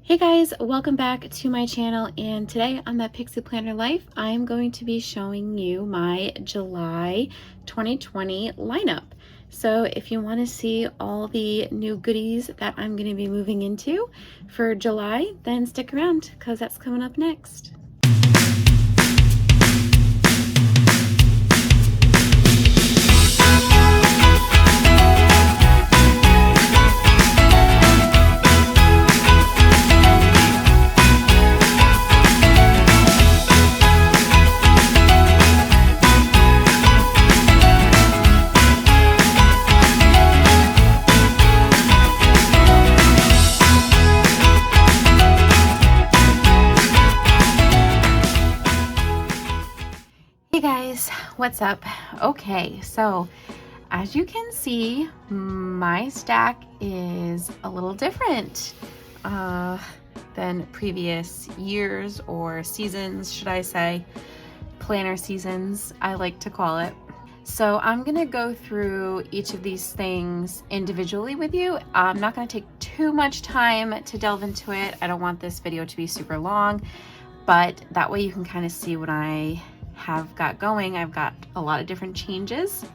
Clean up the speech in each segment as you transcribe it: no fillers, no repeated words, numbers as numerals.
Hey guys, welcome back to my channel, and today on That Pixie Planner Life, I'm going to be showing you my July 2020 lineup. So if you want to see all the new goodies that I'm going to be moving into for July, then stick around because that's coming up next. Hey guys, what's up? Okay, so as you can see, my stack is a little different than previous years or seasons, should I say. Planner seasons, I like to call it. So I'm gonna go through each of these things individually with you. I'm not gonna take too much time to delve into it. I don't want this video to be super long, but that way you can kind of see what I have got going. I've got a lot of different changes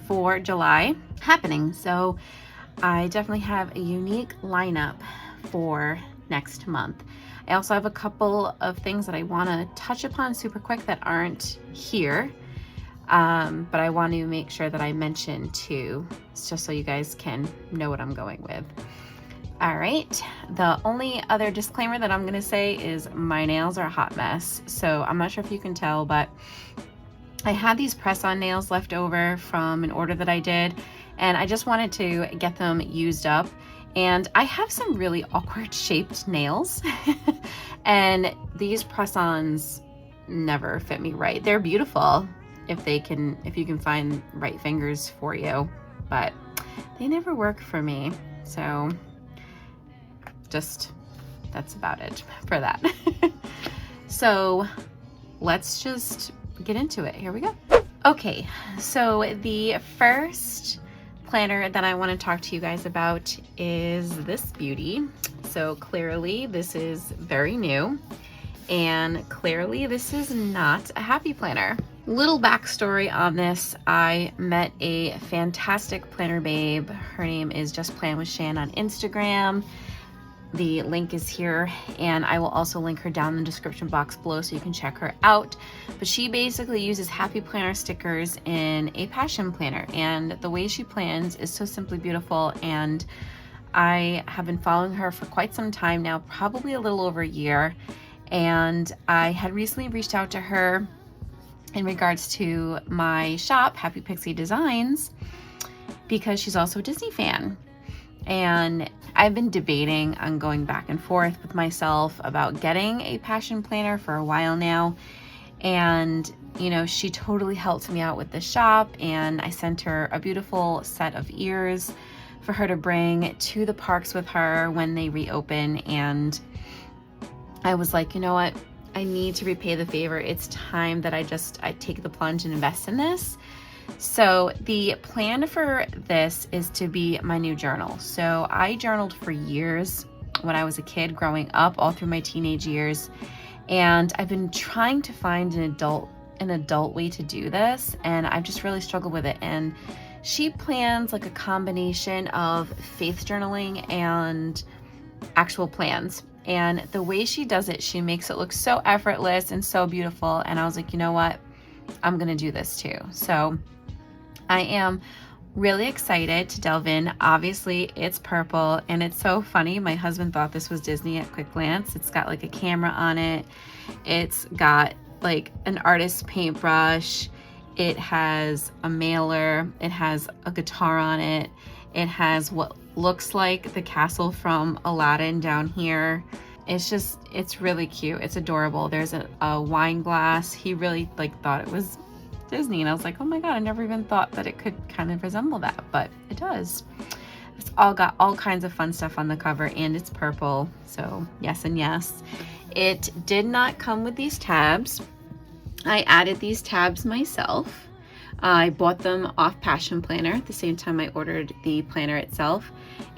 for July happening. So I definitely have a unique lineup for next month. I also have a couple of things that I want to touch upon super quick that aren't here. But I want to make sure that I mention too, just so you guys can know what I'm going with. All right, the only other disclaimer that I'm gonna say is my nails are a hot mess. So I'm not sure if you can tell, but I had these press-on nails left over from an order that I did, and I just wanted to get them used up. And I have some really awkward shaped nails and these press-ons never fit me right. They're beautiful if you can find right fingers for you, but they never work for me. So that's about it for that. So let's just get into it. Here we go. Okay, so the first planner that I want to talk to you guys about is this beauty. So clearly this is very new, and clearly this is not a happy planner. Little backstory on this: I met a fantastic planner babe. Her name is Just Plan with Shan on Instagram. The link is here, and I will also link her down in the description box below so you can check her out. But she basically uses happy planner stickers in a passion planner, and the way she plans is so simply beautiful. And I have been following her for quite some time now, probably a little over a year. And I had recently reached out to her in regards to my shop, Happy Pixie Designs, because she's also a Disney fan. And I've been debating on going back and forth with myself about getting a passion planner for a while now. And, you know, she totally helped me out with the shop, and I sent her a beautiful set of ears for her to bring to the parks with her when they reopen. And I was like, you know what? I need to repay the favor. It's time that I take the plunge and invest in this. So the plan for this is to be my new journal. So I journaled for years when I was a kid growing up, all through my teenage years. And I've been trying to find an adult way to do this, and I've just really struggled with it. And she plans like a combination of faith journaling and actual plans. And the way she does it, she makes it look so effortless and so beautiful. And I was like, you know what? I'm gonna do this too. So I am really excited to delve in. Obviously it's purple, and it's so funny. My husband thought this was Disney at quick glance. It's got like a camera on it. It's got like an artist's paintbrush. It has a mailer. It has a guitar on it. It has what looks like the castle from Aladdin down here. It's really cute. It's adorable. There's a wine glass. He really thought it was Disney, and I was like, oh my god, I never even thought that it could kind of resemble that, but it does. It's all got all kinds of fun stuff on the cover, and it's purple, so yes and yes. It did not come with these tabs. I added these tabs myself. I bought them off Passion Planner at the same time I ordered the planner itself.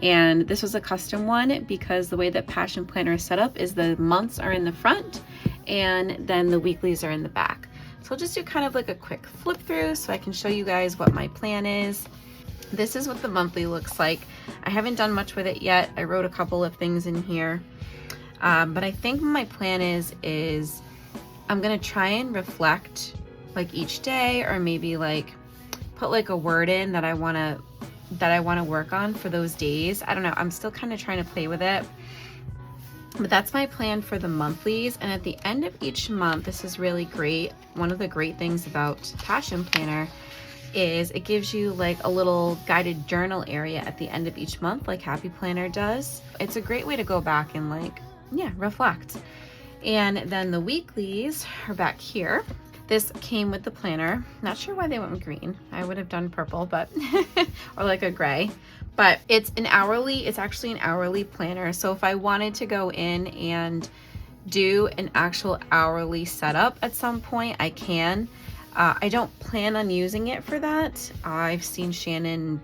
And this was a custom one because the way that Passion Planner is set up is the months are in the front and then the weeklies are in the back. So I'll just do kind of like a quick flip through so I can show you guys what my plan is. This is what the monthly looks like. I haven't done much with it yet. I wrote a couple of things in here. But I think my plan is I'm gonna try and reflect like each day, or maybe like put like a word in that I wanna work on for those days. I don't know, I'm still kind of trying to play with it. But that's my plan for the monthlies. And at the end of each month, this is really great. One of the great things about Passion Planner is it gives you like a little guided journal area at the end of each month, like Happy Planner does. It's a great way to go back and like, yeah, reflect. And then the weeklies are back here. This came with the planner. Not sure why they went with green. I would have done purple, but or like a gray. But it's actually an hourly planner. So if I wanted to go in and do an actual hourly setup at some point, I can. I don't plan on using it for that. I've seen Shannon,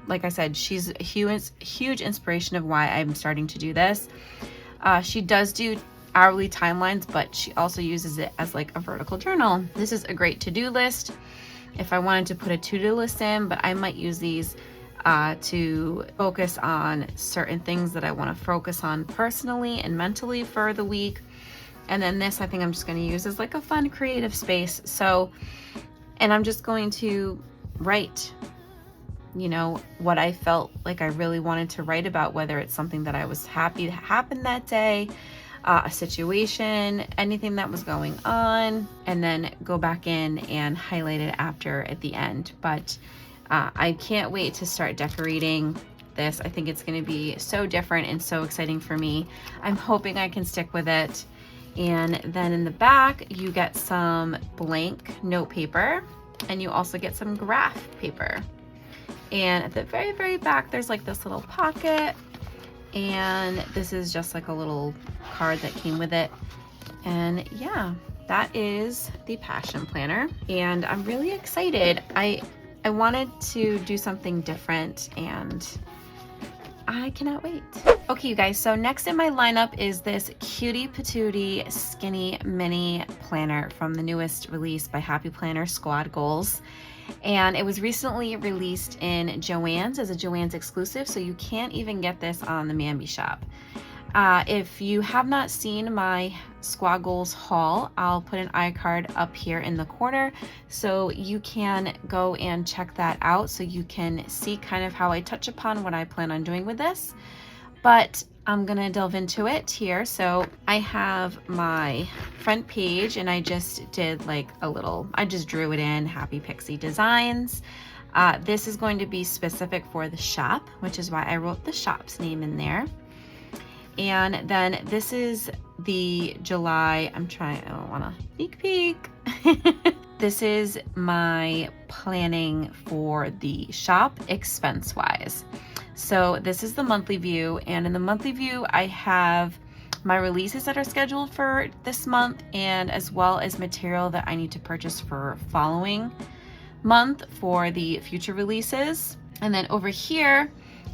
like I said, she's a huge inspiration of why I'm starting to do this. She does do hourly timelines, but she also uses it as like a vertical journal. This is a great to-do list if I wanted to put a to-do list in, but I might use these to focus on certain things that I want to focus on personally and mentally for the week. And then this, I think I'm just going to use as like a fun creative space. So, and I'm just going to write, you know, what I felt like I really wanted to write about, whether it's something that I was happy that happened that day, a situation, anything that was going on, and then go back in and highlight it after at the end. But I can't wait to start decorating this. I think it's going to be so different and so exciting for me. I'm hoping I can stick with it. And then in the back, you get some blank note paper, and you also get some graph paper. And at the very, very back, there's like this little pocket, and this is just like a little card that came with it. And yeah, that is the Passion Planner, and I'm really excited. I wanted to do something different, and I cannot wait. Okay, you guys, so next in my lineup is this Cutie Patootie Skinny Mini Planner from the newest release by Happy Planner, Squad Goals. And it was recently released in Joann's as a Joann's exclusive, so you can't even get this on the Mambi shop. If you have not seen my Squad Goals haul, I'll put an iCard up here in the corner so you can go and check that out, so you can see kind of how I touch upon what I plan on doing with this. But I'm gonna delve into it here. So I have my front page, and I just did like I just drew it in Happy Pixie Designs. This is going to be specific for the shop, which is why I wrote the shop's name in there. And then this is the July, I don't wanna sneak peek. This is my planning for the shop expense-wise. So this is the monthly view, and in the monthly view, I have my releases that are scheduled for this month, and as well as material that I need to purchase for following month for the future releases. And then over here,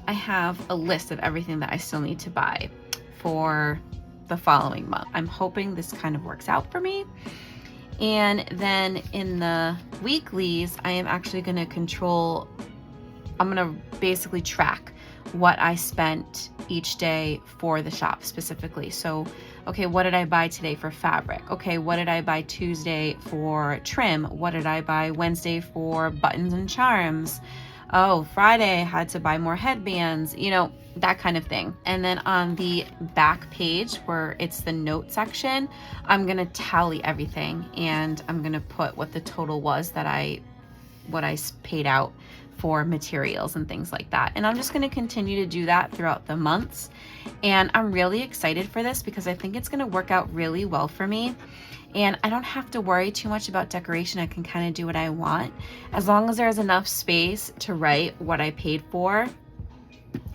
I have a list of everything that I still need to buy for the following month. I'm hoping this kind of works out for me. And then in the weeklies, I am actually going to I'm going to basically track what I spent each day for the shop specifically. So, okay, what did I buy today for fabric? Okay, what did I buy Tuesday for trim? What did I buy Wednesday for buttons and charms? Oh, Friday I had to buy more headbands, you know, that kind of thing. And then on the back page where it's the note section, I'm gonna tally everything, and I'm gonna put what the total was what I paid out for materials and things like that. And I'm just gonna continue to do that throughout the months. And I'm really excited for this because I think it's gonna work out really well for me. And I don't have to worry too much about decoration. I can kind of do what I want. As long as there's enough space to write what I paid for,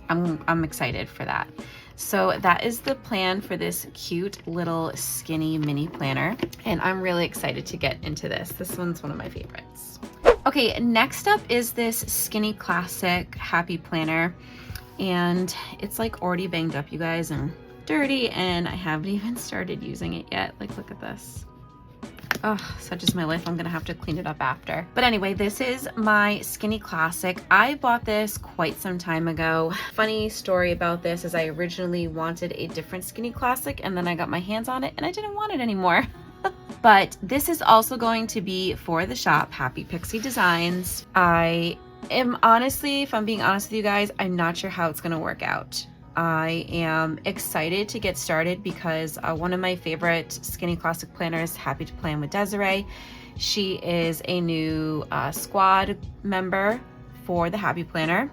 I'm excited for that. So that is the plan for this cute little skinny mini planner. And I'm really excited to get into this. This one's one of my favorites. Okay, next up is this Skinny Classic Happy Planner, and it's like already banged up, you guys, and dirty, and I haven't even started using it yet. Like, look at this. Oh, such is my life. I'm gonna have to clean it up after. But anyway, this is my Skinny Classic. I bought this quite some time ago. Funny story about this is I originally wanted a different Skinny Classic, and then I got my hands on it and I didn't want it anymore. But this is also going to be for the shop, Happy Pixie Designs. I am honestly, if I'm being honest with you guys, I'm not sure how it's gonna work out. I am excited to get started because one of my favorite Skinny Classic planners, Happy to Plan with Desiree, she is a new squad member for the Happy Planner,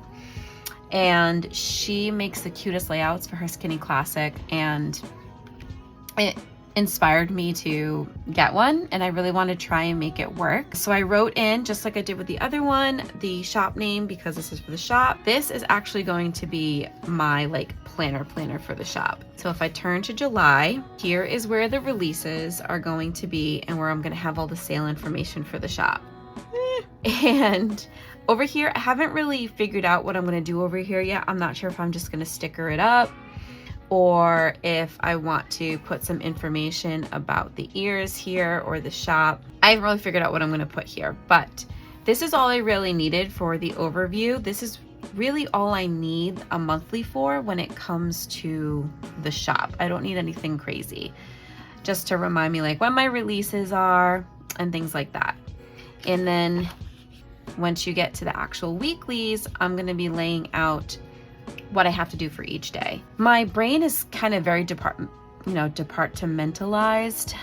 and she makes the cutest layouts for her Skinny Classic, and it inspired me to get one, and I really want to try and make it work. So I wrote in, just like I did with the other one, the shop name, because this is for the shop. This is actually going to be my like planner for the shop. So if I turn to July, here is where the releases are going to be and where I'm going to have all the sale information for the shop. And over here, I haven't really figured out what I'm going to do over here yet. I'm not sure if I'm just going to sticker it up, or if I want to put some information about the ears here or the shop. I haven't really figured out what I'm going to put here, but this is all I really needed for the overview. This is really all I need a monthly for when it comes to the shop. I don't need anything crazy, just to remind me like when my releases are and things like that. And then once you get to the actual weeklies, I'm going to be laying out what I have to do for each day. My brain is kind of very departmentalized.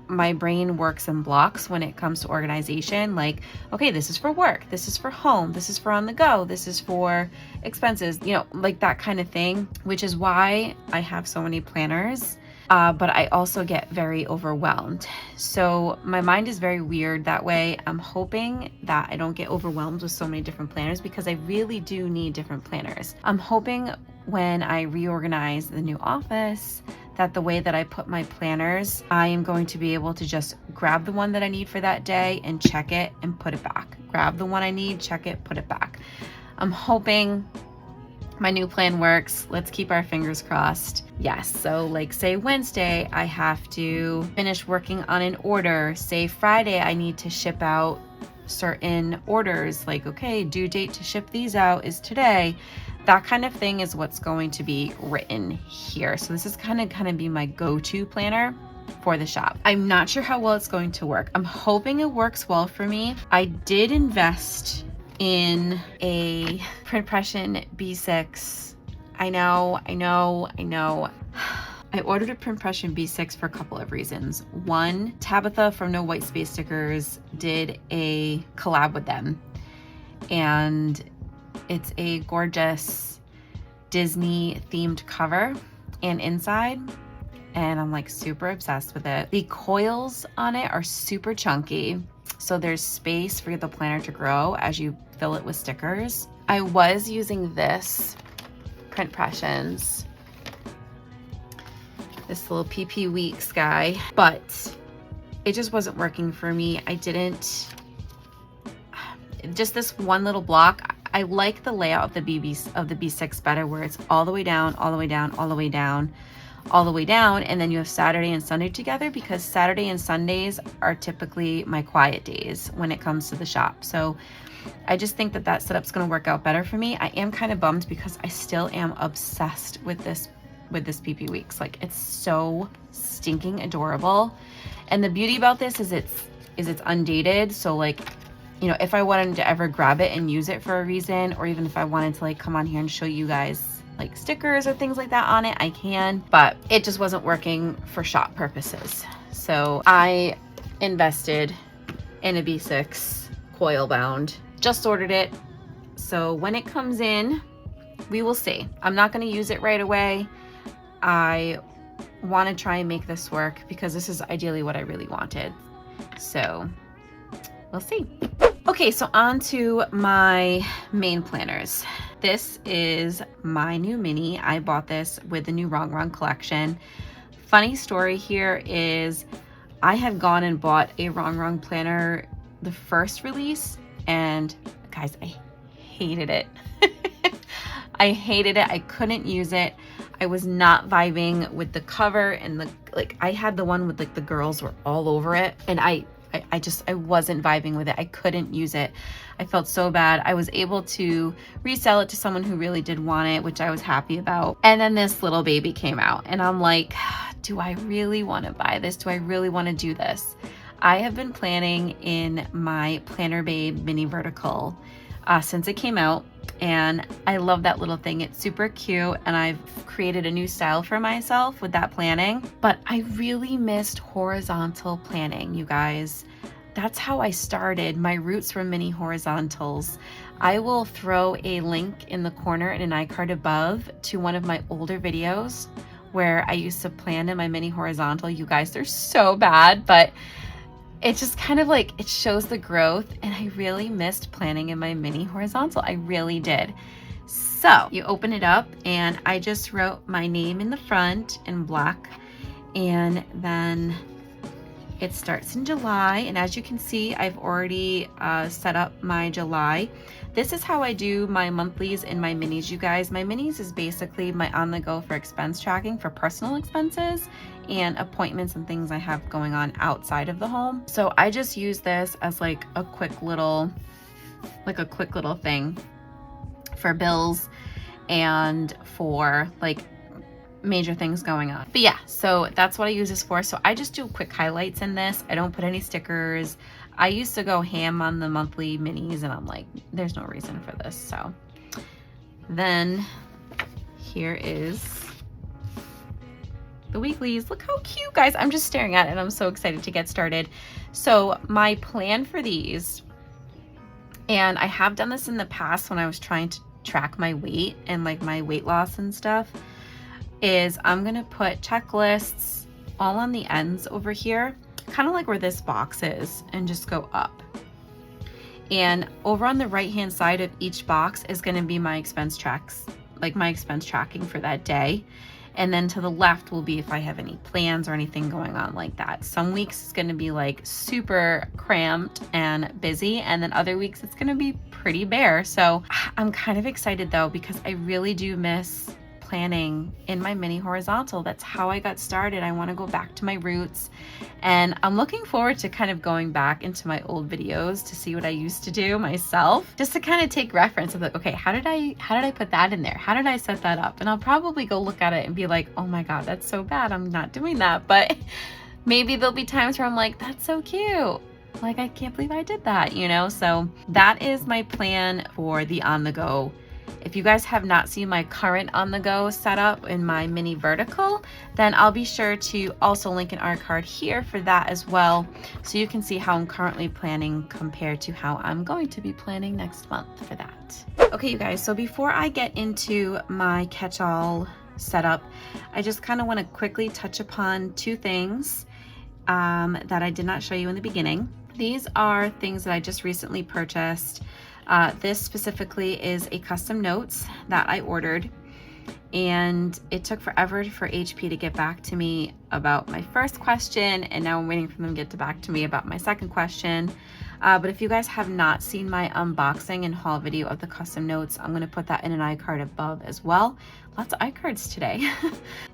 My brain works in blocks when it comes to organization. Like, okay, this is for work, this is for home, this is for on the go, this is for expenses, like that kind of thing, which is why I have so many planners. But I also get very overwhelmed. So my mind is very weird that way. I'm hoping that I don't get overwhelmed with so many different planners, because I really do need different planners. I'm hoping when I reorganize the new office that the way that I put my planners, I am going to be able to just grab the one that I need for that day and check it and put it back. Grab the one I need, check it, put it back. I'm hoping my new plan works. Let's keep our fingers crossed. Yes, so like say Wednesday, I have to finish working on an order. Say Friday, I need to ship out certain orders. Like, okay, due date to ship these out is today. That kind of thing is what's going to be written here. So this is kind of be my go-to planner for the shop. I'm not sure how well it's going to work. I'm hoping it works well for me. I did invest in a Printpression B6. I know. I ordered a Printpression B6 for a couple of reasons. One, Tabitha from No White Space Stickers did a collab with them, and it's a gorgeous Disney themed cover and inside, and I'm like super obsessed with it. The coils on it are super chunky, so there's space for the planner to grow as you fill it with stickers. I was using this Printpressions, this little PP Weeks guy, but it just wasn't working for me. Just this one little block. I like the layout of the B6 better, where it's all the way down, all the way down, all the way down, all the way down, and then you have Saturday and Sunday together, because Saturday and Sundays are typically my quiet days when it comes to the shop. So I just think that setup's going to work out better for me. I am kind of bummed because I still am obsessed with this PP Weeks. Like, it's so stinking adorable. And the beauty about this is it's undated. So like, if I wanted to ever grab it and use it for a reason, or even if I wanted to like come on here and show you guys like stickers or things like that on it, I can, but it just wasn't working for shop purposes. So I invested in a B6 coil bound, just ordered it. So when it comes in, we will see. I'm not going to use it right away. I want to try and make this work because this is ideally what I really wanted. So we'll see. Okay, so on to my main planners. This is my new mini. I bought this with the new Wrong Wrong collection. Funny story here is I had gone and bought a Wrong Wrong planner the first release, and guys, I hated it. I hated it. I couldn't use it. I was not vibing with the cover, and I had the one with like the girls were all over it, and I wasn't vibing with it. I couldn't use it. I felt so bad. I was able to resell it to someone who really did want it, which I was happy about. And then this little baby came out, and I'm like, do I really want to buy this? Do I really want to do this? I have been planning in my Planner Babe mini vertical since it came out, and I love that little thing. It's super cute, and I've created a new style for myself with that planning, but I really missed horizontal planning, you guys. That's how I started. My roots were mini horizontals. I will throw a link in the corner and an iCard above to one of my older videos where I used to plan in my mini horizontal. You guys, they're so bad, but it just kind of like, it shows the growth, and I really missed planning in my mini horizontal. I really did. So you open it up, and I just wrote my name in the front in black, and then it starts in July. And as you can see, I've already set up my July. This is how I do my monthlies and my minis, you guys. My minis is basically my on the go for expense tracking for personal expenses and appointments and things I have going on outside of the home. So I just use this as like a quick little thing for bills and for like major things going on. But yeah, so that's what I use this for. So I just do quick highlights in this. I don't put any stickers. I used to go ham on the monthly minis, and I'm like, there's no reason for this. So then here is the weeklies. Look how cute, guys. I'm just staring at it, and I'm so excited to get started. So my plan for these, and I have done this in the past when I was trying to track my weight and like my weight loss and stuff, is I'm gonna put checklists all on the ends over here, kind of like where this box is, and just go up. And over on the right hand side of each box is gonna be my expense tracks, like my expense tracking for that day. And then to the left will be if I have any plans or anything going on like that. Some weeks it's gonna be like super cramped and busy, and then other weeks it's gonna be pretty bare. So I'm kind of excited though, because I really do miss planning in my mini horizontal. That's how I got started. I want to go back to my roots, and I'm looking forward to kind of going back into my old videos to see what I used to do myself, just to kind of take reference of like, okay, how did I put that in there? How did I set that up? And I'll probably go look at it and be like, oh my God, that's so bad. I'm not doing that. But maybe there'll be times where I'm like, that's so cute. Like, I can't believe I did that, you know? So that is my plan for the on the go. If you guys have not seen my current on the go setup in my mini vertical, then I'll be sure to also link an iCard here for that as well, so you can see how I'm currently planning compared to how I'm going to be planning next month for that. Okay, you guys, so before I get into my catch-all setup, I just kind of want to quickly touch upon two things that I did not show you in the beginning. These are things that I just recently purchased. This specifically is a custom notes that I ordered, and it took forever for HP to get back to me about my first question, and now I'm waiting for them to get back to me about my second question. But if you guys have not seen my unboxing and haul video of the custom notes, I'm going to put that in an iCard above as well. Lots of iCards today.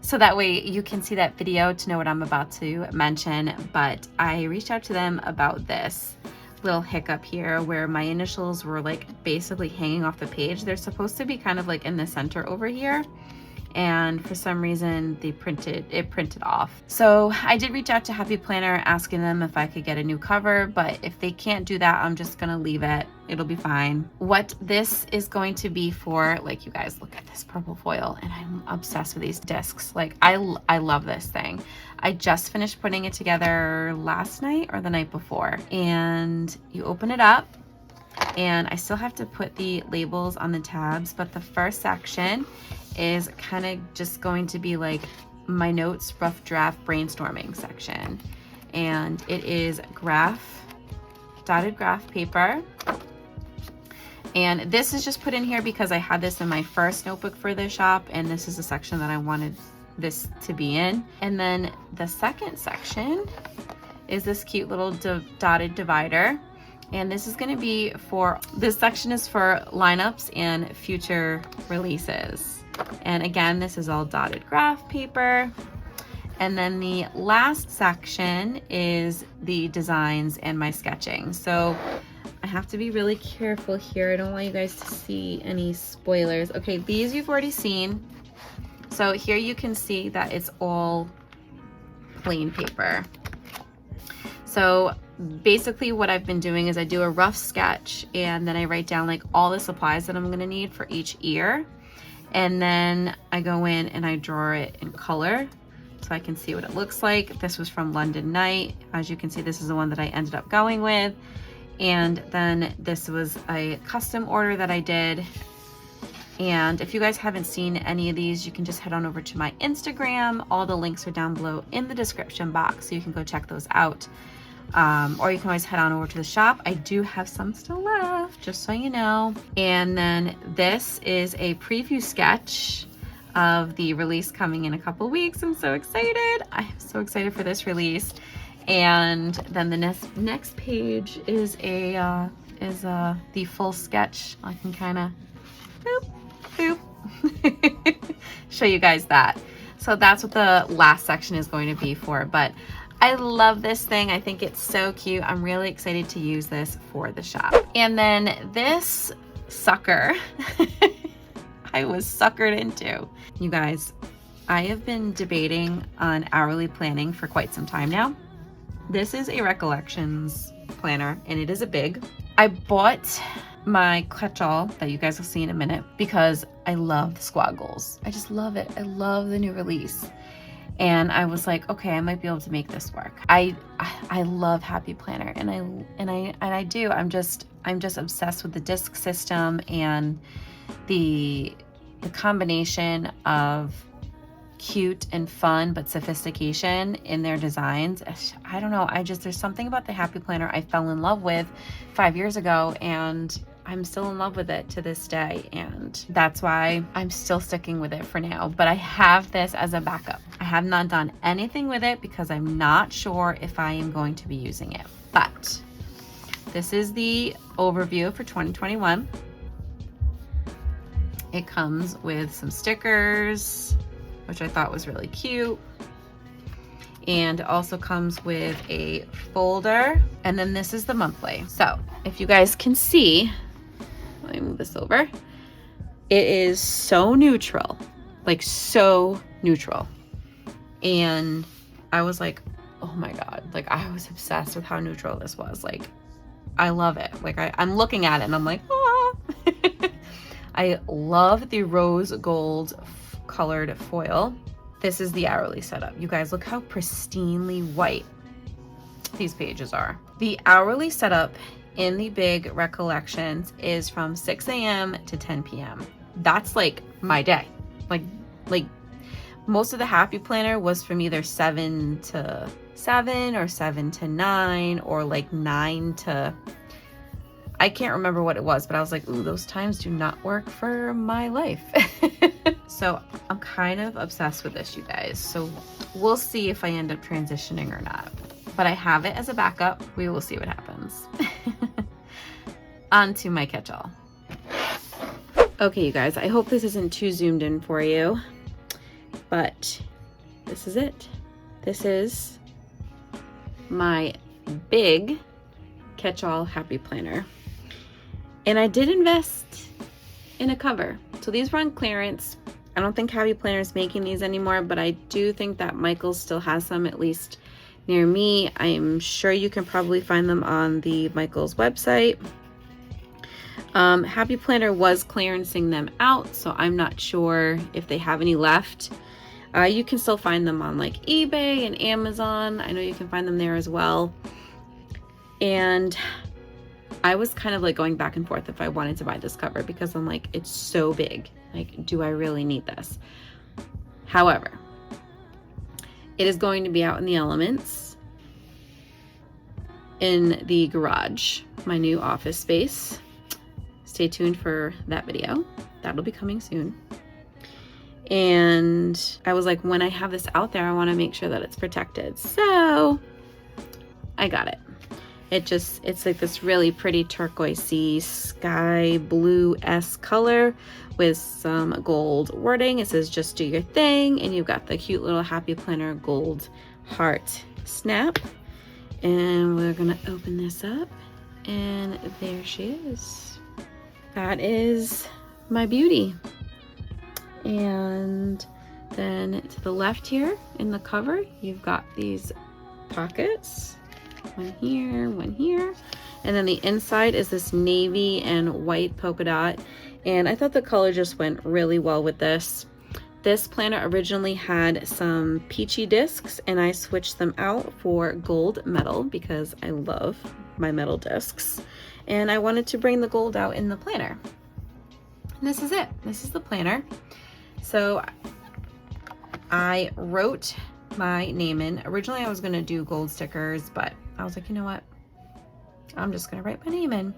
So that way you can see that video to know what I'm about to mention. But I reached out to them about this little hiccup here where my initials were like basically hanging off the page. They're supposed to be kind of like in the center over here, and for some reason it printed off. So I did reach out to Happy Planner asking them if I could get a new cover, but if they can't do that, I'm just gonna leave it. It'll be fine. What this is going to be for, like, you guys look at this purple foil, and I'm obsessed with these discs. Like, I love this thing. I just finished putting it together last night or the night before, and you open it up, and I still have to put the labels on the tabs, but the first section is kind of just going to be like my notes, rough draft, brainstorming section. And it is dotted graph paper. And this is just put in here because I had this in my first notebook for the shop, and this is the section that I wanted this to be in. And then the second section is this cute little dotted divider. And this is going to be for, this section is for lineups and future releases. And again, this is all dotted graph paper. And then the last section is the designs and my sketching. So I have to be really careful here. I don't want you guys to see any spoilers. Okay, these you've already seen. So here you can see that it's all plain paper. So basically what I've been doing is I do a rough sketch and then I write down like all the supplies that I'm gonna need for each ear. And then I go in and I draw it in color so I can see what it looks like. This was from London Night. As you can see, this is the one that I ended up going with. And then this was a custom order that I did. And if you guys haven't seen any of these, you can just head on over to my Instagram. All the links are down below in the description box, so you can go check those out. Or you can always head on over to the shop. I do have some still left, just so you know. And then this is a preview sketch of the release coming in a couple weeks. I'm so excited. I am so excited for this release. And then the next page is the full sketch. I can kind of show you guys that. So that's what the last section is going to be for. But I love this thing. I think it's so cute. I'm really excited to use this for the shop. And then this sucker, I was suckered into. You guys, I have been debating on hourly planning for quite some time now. This is a Recollections planner and it is a big. I bought my catch-all that you guys will see in a minute because I love the squad goals. I just love it. I love the new release. And I was like, okay, I might be able to make this work. I love Happy Planner and I do. I'm just obsessed with the disc system and the combination of cute and fun but sophistication in their designs. I don't know, there's something about the Happy Planner I fell in love with 5 years ago, and I'm still in love with it to this day, and that's why I'm still sticking with it for now. But I have this as a backup. I have not done anything with it because I'm not sure if I am going to be using it. But this is the overview for 2021. It comes with some stickers, which I thought was really cute. And it also comes with a folder. And then this is the monthly. So if you guys can see, let me move this over. It is so neutral, like so neutral. And I was like, oh my God, like I was obsessed with how neutral this was. Like, I love it. Like I'm looking at it and I'm like, ah. I love the rose gold colored foil. This is the hourly setup. You guys, look how pristinely white these pages are. The hourly setup in the big Recollections is from 6 a.m. to 10 p.m. That's like my day. Like most of the Happy Planner was from either 7 to 7 or 7 to 9 or like 9 to, I can't remember what it was, but I was like, ooh, those times do not work for my life. So I'm kind of obsessed with this, you guys. So we'll see if I end up transitioning or not. But I have it as a backup. We will see what happens. On to my catch-all. Okay, you guys, I hope this isn't too zoomed in for you, but this is it. This is my big catch-all Happy Planner. And I did invest in a cover. So these were on clearance. I don't think Happy Planner is making these anymore, but I do think that Michaels still has some, at least near me. I'm sure you can probably find them on the Michaels website. Happy Planner was clearancing them out, so I'm not sure if they have any left. You can still find them on like eBay and Amazon. I know you can find them there as well. And I was kind of like going back and forth if I wanted to buy this cover because I'm like, it's so big. Like, do I really need this? However, it is going to be out in the elements in the garage, my new office space. Stay tuned for that video. That'll be coming soon. And I was like, when I have this out there, I want to make sure that it's protected. So I got it. It's like this really pretty turquoisey sky blue-esque color with some gold wording. It says just do your thing, and you've got the cute little Happy Planner gold heart snap. And we're gonna open this up, and there she is. That is my beauty. And then to the left here in the cover, you've got these pockets, one here, and then the inside is this navy and white polka dot. And I thought the color just went really well with this. This planner originally had some peachy discs, and I switched them out for gold metal because I love my metal discs. And I wanted to bring the gold out in the planner. And this is it. This is the planner. So I wrote my name in. Originally I was gonna do gold stickers, but I was like, you know what? I'm just gonna write my name in.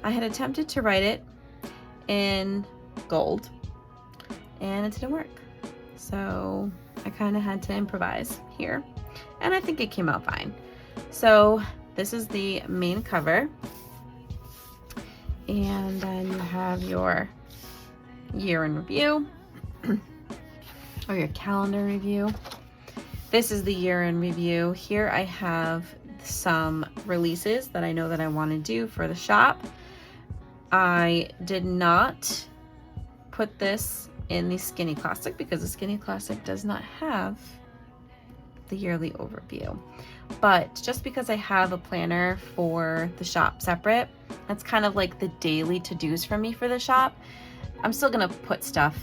I had attempted to write it in gold and it didn't work. So I kind of had to improvise here, and I think it came out fine. So this is the main cover, and then you have your year in review or your calendar review. This is the year in review. Here I have some releases that I know that I want to do for the shop. I did not put this in the Skinny Classic because the Skinny Classic does not have the yearly overview. But just because I have a planner for the shop separate, that's kind of like the daily to-dos for me for the shop, I'm still gonna put stuff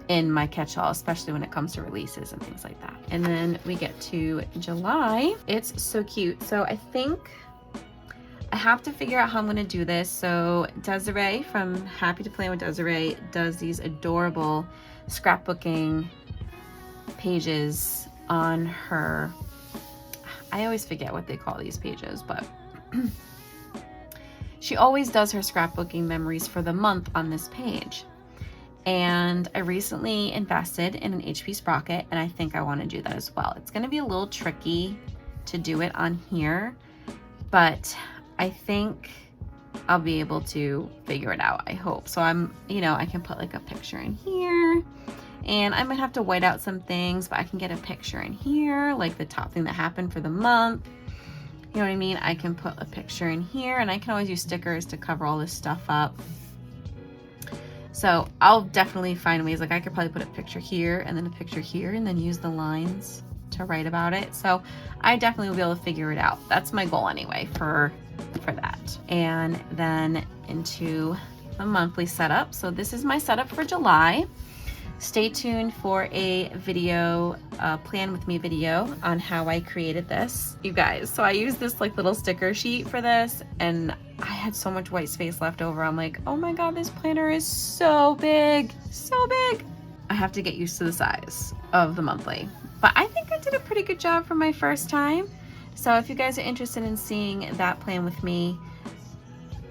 in my catch-all, especially when it comes to releases and things like that. And then we get to July. It's so cute. So I think I have to figure out how I'm gonna do this. So Desiree from Happy to Plan with Desiree does these adorable scrapbooking pages on her, I always forget what they call these pages, but she always does her scrapbooking memories for the month on this page. And I recently invested in an HP Sprocket, and I think I want to do that as well. It's going to be a little tricky to do it on here, but I think I'll be able to figure it out, I hope. So I can put like a picture in here, and I might have to white out some things, but I can get a picture in here, like the top thing that happened for the month. You know what I mean? I can put a picture in here, and I can always use stickers to cover all this stuff up. So I'll definitely find ways, like I could probably put a picture here and then a picture here and then use the lines to write about it. So I definitely will be able to figure it out. That's my goal anyway for that. And then into the monthly setup. So this is my setup for July. Stay tuned for a video, plan with me video on how I created this, you guys. So I used this like little sticker sheet for this, and I had so much white space left over. I'm like, oh my God, this planner is so big, so big. I have to get used to the size of the monthly, but I think I did a pretty good job for my first time. So if you guys are interested in seeing that plan with me,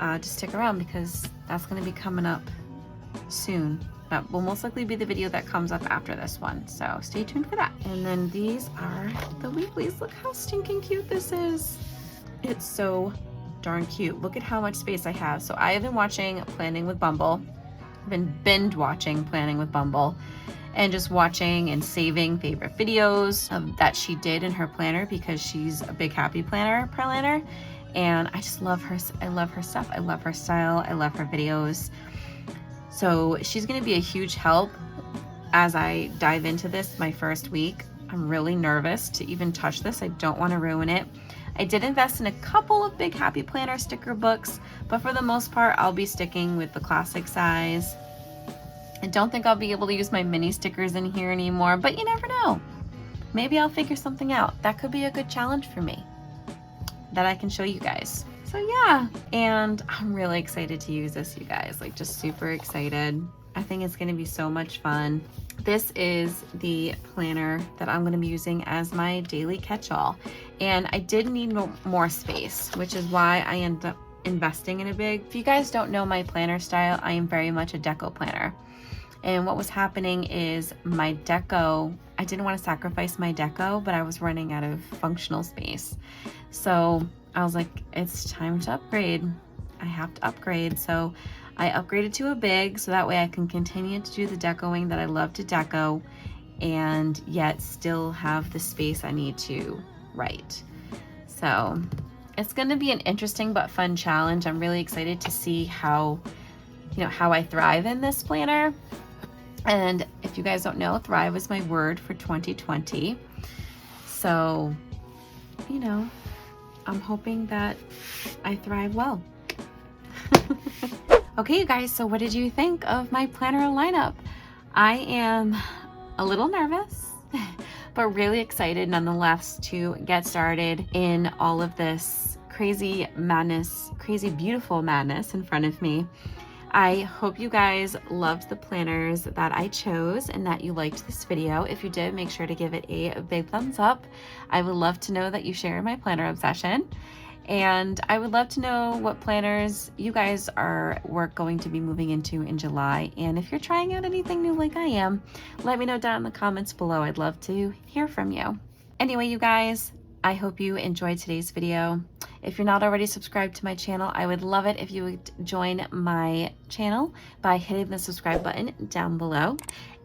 just stick around because that's gonna be coming up soon. That will most likely be the video that comes up after this one, so stay tuned for that. And then these are the weeklies. Look how stinking cute this is. It's so darn cute. Look at how much space I have. So I have been watching Planning with Bumble. I've been binge watching Planning with Bumble and just watching and saving favorite videos that she did in her planner because she's a big Happy planner, and I just love her. I love her stuff. I love her style. I love her videos. So she's going to be a huge help as I dive into this my first week. I'm really nervous to even touch this. I don't want to ruin it. I did invest in a couple of big Happy Planner sticker books, but for the most part, I'll be sticking with the classic size. I don't think I'll be able to use my mini stickers in here anymore, but you never know. Maybe I'll figure something out. That could be a good challenge for me that I can show you guys. So yeah, and I'm really excited to use this, you guys, like just super excited. I think it's gonna be so much fun. This is the planner that I'm gonna be using as my daily catch-all. And I did need more space, which is why I ended up investing in a big. If you guys don't know my planner style, I am very much a deco planner. And what was happening is my deco, I didn't want to sacrifice my deco, but I was running out of functional space. So I was like, it's time to upgrade. I have to upgrade. So I upgraded to a big so that way I can continue to do the decoing that I love to deco and yet still have the space I need to write. So it's going to be an interesting but fun challenge. I'm really excited to see how I thrive in this planner. And if you guys don't know, thrive is my word for 2020. So, I'm hoping that I thrive well. Okay, you guys, so what did you think of my planner lineup? I am a little nervous, but really excited nonetheless to get started in all of this crazy madness, crazy beautiful madness in front of me. I hope you guys loved the planners that I chose and that you liked this video. If you did, make sure to give it a big thumbs up. I would love to know that you share my planner obsession. And I would love to know what planners you guys are going to be moving into in July. And if you're trying out anything new like I am, let me know down in the comments below. I'd love to hear from you. Anyway, you guys, I hope you enjoyed today's video. If you're not already subscribed to my channel, I would love it if you would join my channel by hitting the subscribe button down below.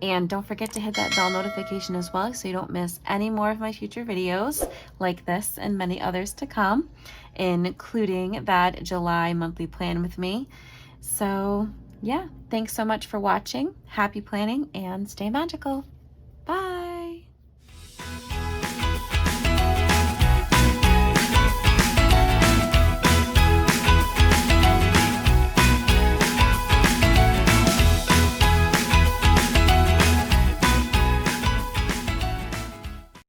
And don't forget to hit that bell notification as well so you don't miss any more of my future videos like this and many others to come, including that July monthly plan with me. So yeah, thanks so much for watching. Happy planning and stay magical. Bye.